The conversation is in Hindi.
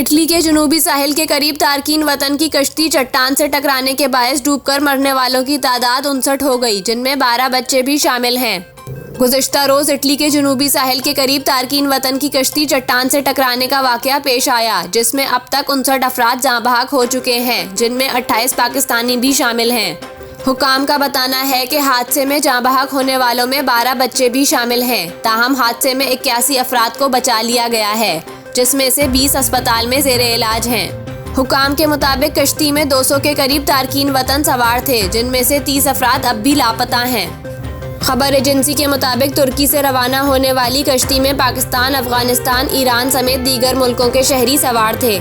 इटली के जनूबी साहिल के करीब तारकीन वतन की कश्ती चट्टान से टकराने के बायस डूबकर मरने वालों की तादाद 59 हो गई, जिनमें 12 बच्चे भी शामिल हैं। गुज़िश्ता रोज इटली के जनूबी साहिल के करीब तारकीन वतन की कश्ती चट्टान से टकराने का वाकया पेश आया, जिसमें अब तक 59 अफराद जाँ बहक हो चुके हैं, जिनमें 28 पाकिस्तानी भी शामिल हैं। हुकाम का बताना है कि हादसे में जाँ बहक होने वालों में 12 बच्चे भी शामिल हैं। ताहम हादसे में 81 अफराद को बचा लिया गया है, जिसमें से 20 अस्पताल में ज़ेरे इलाज हैं। हुकाम के मुताबिक कश्ती में 200 के करीब तारकीन वतन सवार थे, जिनमें से 30 अफराद अब भी लापता हैं। खबर एजेंसी के मुताबिक तुर्की से रवाना होने वाली कश्ती में पाकिस्तान, अफगानिस्तान, ईरान समेत दीगर मुल्कों के शहरी सवार थे।